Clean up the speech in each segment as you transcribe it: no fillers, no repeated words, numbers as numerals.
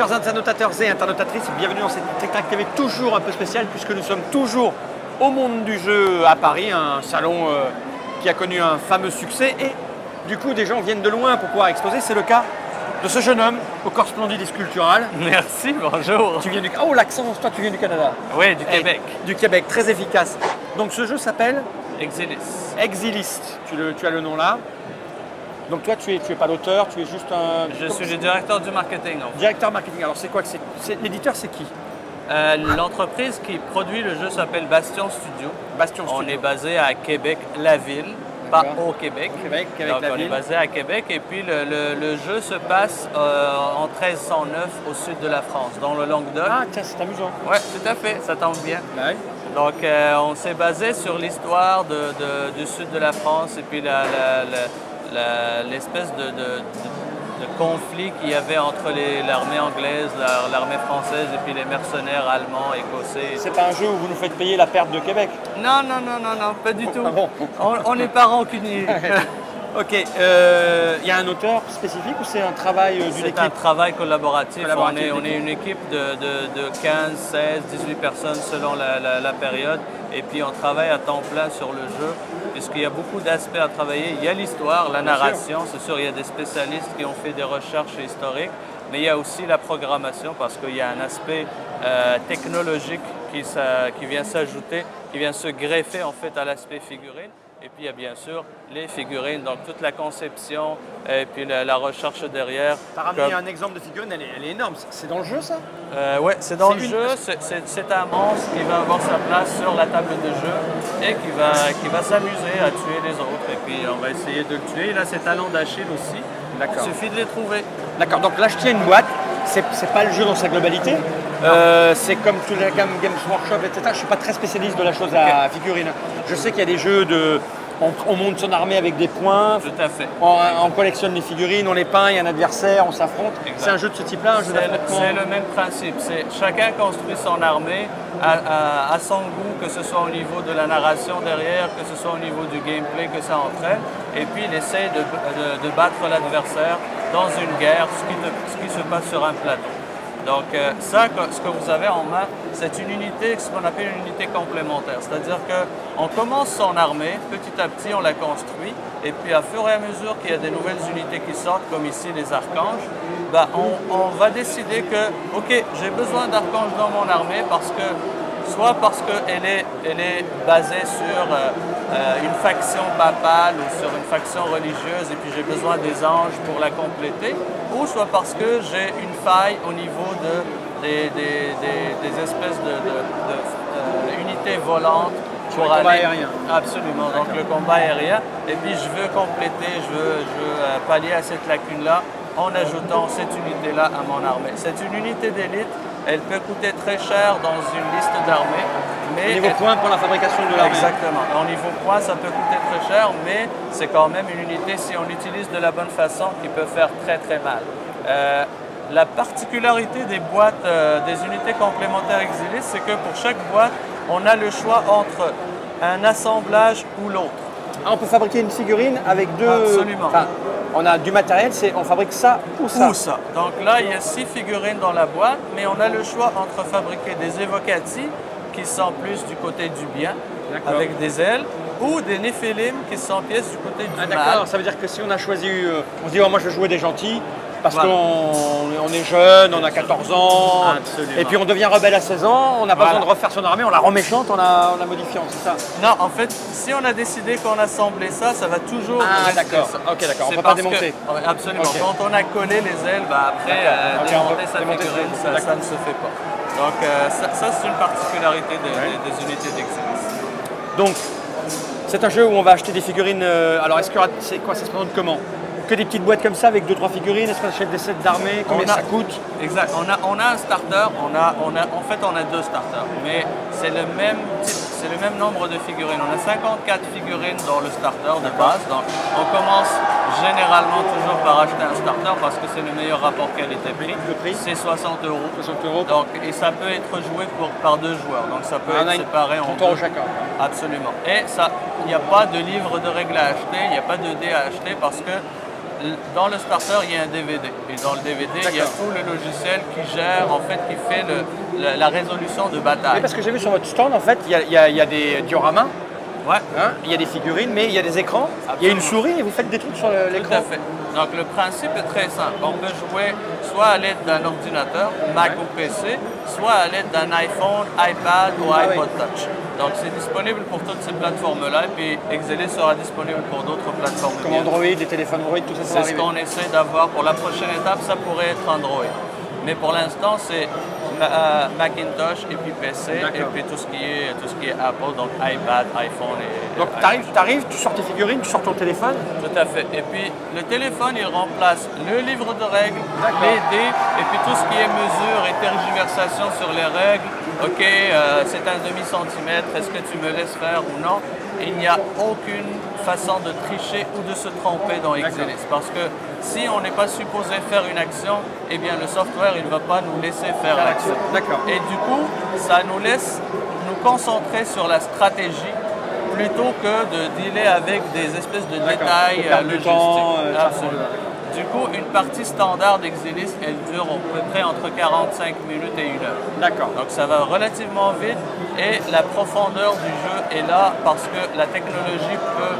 Chers internautateurs et internautatrices, bienvenue dans cette Tech TV toujours un peu spéciale puisque nous sommes toujours au Monde du Jeu à Paris, un salon qui a connu un fameux succès et du coup des gens viennent de loin pour pouvoir exposer. C'est le cas de ce jeune homme au corps splendide et sculptural. Merci, bonjour. Tu viens du... Oh l'accent, toi tu viens du Canada. Oui, du Québec. Du Québec, très efficace. Donc ce jeu s'appelle Exilis. Exilis, tu as le nom là. Donc toi, tu es pas l'auteur, tu es juste un... Je suis le directeur du marketing. En fait. Directeur marketing. Alors c'est quoi l'éditeur, c'est qui? L'entreprise qui produit le jeu s'appelle Bastion Studio. Bastion Studio. On est basé à Québec, la ville, pas au Québec. Québec donc la on ville. est basé à Québec et puis le jeu se passe en 1309 au sud de la France, dans le Languedoc. Ah tiens, c'est amusant. Oui, tout à fait, ça tombe bien. Ouais. Donc on s'est basé sur l'histoire du sud de la France et puis l'espèce de conflit qu'il y avait entre l'armée anglaise, l'armée française et puis les mercenaires allemands, écossais. C'est pas un jeu où vous nous faites payer la perte de Québec? Non, pas du tout. Ah bon. On n'est pas rancuniers. Ok, il y a un auteur spécifique ou c'est un travail d'une équipe? C'est un travail collaboratif. On est une équipe de 15, 16, 18 personnes selon la période. Et puis on travaille à temps plein sur le jeu, puisqu'il y a beaucoup d'aspects à travailler. Il y a l'histoire, la narration, c'est sûr, il y a des spécialistes qui ont fait des recherches historiques, mais il y a aussi la programmation, parce qu'il y a un aspect technologique qui vient s'ajouter, qui vient se greffer en fait à l'aspect figurine. Et puis il y a bien sûr les figurines, donc toute la conception et puis la recherche derrière. Tu as ramené un exemple de figurine, elle est énorme. C'est dans le jeu ça? Oui, c'est dans le jeu. C'est un monstre qui va avoir sa place sur la table de jeu et qui va s'amuser à tuer les autres. Et puis on va essayer de le tuer. Là, c'est Talon d'Achille aussi. Il suffit de les trouver. D'accord, donc là je tiens une boîte. C'est pas le jeu dans sa globalité. C'est comme tous les Games Workshop, etc. Je ne suis pas très spécialiste de la chose à figurines. Je sais qu'il y a des jeux de... On monte son armée avec des points. Tout à fait. On collectionne les figurines, on les peint, il y a un adversaire, on s'affronte. C'est un jeu de ce type-là, un jeu d'affrontement? C'est le même principe. Chacun construit son armée à son goût, que ce soit au niveau de la narration derrière, que ce soit au niveau du gameplay que ça entraîne. Et puis il essaie de battre l'adversaire dans une guerre, ce qui se passe sur un plateau. Donc ça, ce que vous avez en main, c'est une unité, ce qu'on appelle une unité complémentaire. C'est-à-dire qu'on commence son armée, petit à petit on la construit, et puis à fur et à mesure qu'il y a des nouvelles unités qui sortent, comme ici les archanges, ben, on va décider que, ok, j'ai besoin d'archanges dans mon armée soit parce qu'elle est basée sur une faction papale ou sur une faction religieuse et puis j'ai besoin des anges pour la compléter, ou soit parce que j'ai une faille au niveau des espèces d'unités volantes. Pour le combat aérien. Absolument, donc le combat aérien. Et puis je veux compléter, je veux pallier à cette lacune-là en ajoutant cette unité-là à mon armée. C'est une unité d'élite. Elle peut coûter très cher dans une liste d'armées. Au niveau points pour la fabrication de l'armée. Exactement. Au niveau points, ça peut coûter très cher, mais c'est quand même une unité, si on l'utilise de la bonne façon, qui peut faire très très mal. La particularité des boîtes, des unités complémentaires Exilis, c'est que pour chaque boîte, on a le choix entre un assemblage ou l'autre. Ah, on peut fabriquer une figurine avec deux... Absolument. Enfin, on a du matériel, on fabrique ça ou ça? Ou ça. Donc là, il y a 6 figurines dans la boîte, mais on a le choix entre fabriquer des évocati, qui sont plus du côté du bien, avec des ailes, ou des néphilim, qui sont pièces du côté du mal. D'accord, ça veut dire que si on a choisi... on se dit, oh, moi je veux jouer des gentils, parce qu'on est jeune, on a 14 ans, et puis on devient rebelle à 16 ans, on n'a pas besoin de refaire son armée, on la remet méchante en la modifiant, c'est ça? Non, en fait, si on a décidé qu'on assemblait ça, ça va toujours rester d'accord. ça. Ok, d'accord, on ne peut pas démonter. Absolument. Okay. Quand on a collé les ailes, après, démonter sa figurine, ça ne se fait pas. Donc ça c'est une particularité des unités d'Exilis. Donc, c'est un jeu où on va acheter des figurines. Alors, c'est quoi? Ça se présente comment? Que des petites boîtes comme ça avec 2-3 figurines? Est-ce qu'on achète des sets d'armée? Combien ça coûte? Exact. On a un starter. En fait, on a 2 starters. Mais c'est le même type, c'est le même nombre de figurines. On a 54 figurines dans le starter de base. Donc, on commence généralement toujours par acheter un starter parce que c'est le meilleur rapport qualité-prix. Le prix? C'est 60 €. 60 €. Donc, et ça peut être joué par 2 joueurs. Donc, ça peut être séparé en 30 € chacun. Absolument. Et il n'y a pas de livre de règles à acheter, il n'y a pas de dés à acheter parce que dans le starter, il y a un DVD. Et dans le DVD, il y a tout le logiciel qui gère, en fait, qui fait la résolution de bataille. Oui, parce que j'ai vu sur votre stand, en fait, il y a des dioramas. Ouais. Hein, il y a des figurines, mais il y a des écrans. Absolument. Il y a une souris et vous faites des trucs sur l'écran. Tout à fait. Donc le principe est très simple. On peut jouer soit à l'aide d'un ordinateur, Mac ou PC, soit à l'aide d'un iPhone, iPad ou iPod Touch. Donc c'est disponible pour toutes ces plateformes-là et puis Exelis sera disponible pour d'autres plateformes. Comme Android, les téléphones Android, tout ça, ça va arriver. C'est ce qu'on essaie d'avoir. Pour la prochaine étape, ça pourrait être Android. Mais pour l'instant, c'est Macintosh et puis PC et puis tout ce qui est Apple, donc iPad, iPhone et... Donc t'arrives, tu sors tes figurines, tu sors ton téléphone. Tout à fait. Et puis le téléphone, il remplace le livre de règles, les dés et puis tout ce qui est mesure et tergiversation sur les règles. Ok, c'est un demi-centimètre, est-ce que tu me laisses faire ou non? Il n'y a aucune façon de tricher ou de se tromper dans Exelis. Parce que si on n'est pas supposé faire une action, eh bien le software il ne va pas nous laisser faire l'action. Et du coup, ça nous laisse nous concentrer sur la stratégie plutôt que de dealer avec des espèces de détails logistiques. Absolument. Du coup, une partie standard d'Exelis, elle dure à peu près entre 45 minutes et 1 heure. D'accord. Donc ça va relativement vite et la profondeur du jeu est là parce que la technologie peut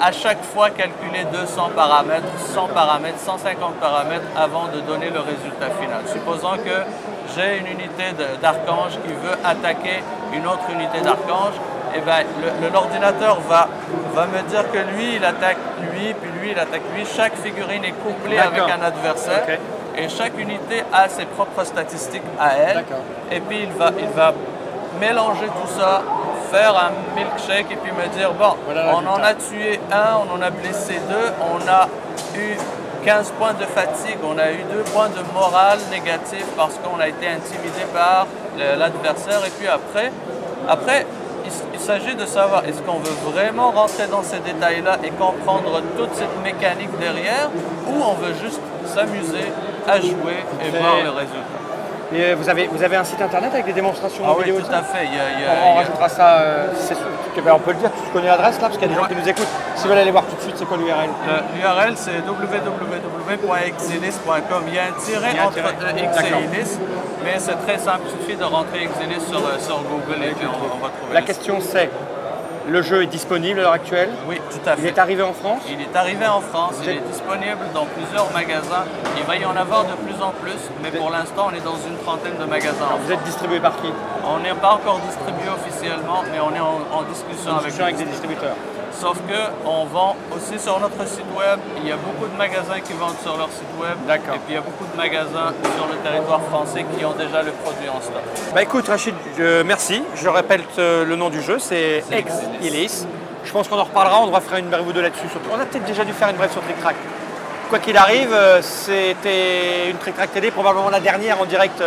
à chaque fois calculer 200 paramètres, 100 paramètres, 150 paramètres avant de donner le résultat final. Supposons que j'ai une unité d'archange qui veut attaquer une autre unité d'archange, eh bien, l'ordinateur va me dire que lui, il attaque lui, puis lui, il attaque lui. Chaque figurine est couplée avec un adversaire. Et chaque unité a ses propres statistiques à elle. Et puis, il va mélanger tout ça, faire un milkshake et puis me dire, bon, on en a tué un, on en a blessé deux, on a eu 15 points de fatigue, on a eu 2 points de morale négatif parce qu'on a été intimidé par l'adversaire. Et puis après, il s'agit de savoir est-ce qu'on veut vraiment rentrer dans ces détails-là et comprendre toute cette mécanique derrière ou on veut juste s'amuser à jouer et voir le résultat. Et vous avez un site internet avec des démonstrations vidéo? Oui, tout à fait. On rajoutera ça, on peut le dire, tu connais l'adresse là, parce qu'il y a des gens qui nous écoutent. Si vous voulez aller voir tout de suite, c'est quoi l'URL? L'URL c'est www.exelis.com. Il y a un tiret entre Exelis, mais c'est très simple, il suffit de rentrer Exelis sur Google et puis on va trouver. La question c'est, le jeu est disponible à l'heure actuelle? Oui, tout à fait. Il est arrivé en France? Il est arrivé en France, il est disponible dans plusieurs magasins. Il va y en avoir de plus en plus, mais pour l'instant, on est dans une trentaine de magasins. Vous êtes distribué par qui? On n'est pas encore distribué officiellement, mais on est en discussion avec des distributeurs. Sauf qu'on vend aussi sur notre site web. Il y a beaucoup de magasins qui vendent sur leur site web. Et puis il y a beaucoup de magasins sur le territoire français qui ont déjà le produit en stock. Bah écoute Rachid, merci. Je répète le nom du jeu, c'est Exelis. Je pense qu'on en reparlera, on devra faire une brève ou deux là-dessus. On a peut-être déjà dû faire une brève sur Trick Track. Quoi qu'il arrive, c'était une Trick Track TD, probablement la dernière en direct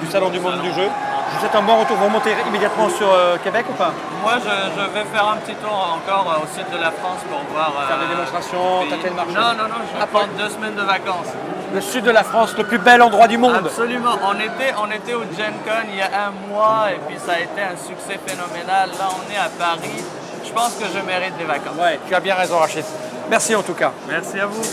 du Salon du Monde du Jeu. Je vous souhaite un bon retour. Vous remontez immédiatement sur Québec ou pas? Moi, je vais faire un petit tour encore au sud de la France pour voir... faire des démonstrations, tâter le marché? Non, je vais prendre 2 semaines de vacances. Le sud de la France, le plus bel endroit du monde. Absolument. On était au Gen Con il y a 1 mois et puis ça a été un succès phénoménal. Là, on est à Paris. Je pense que je mérite des vacances. Ouais, tu as bien raison Rachid. Merci en tout cas. Merci à vous.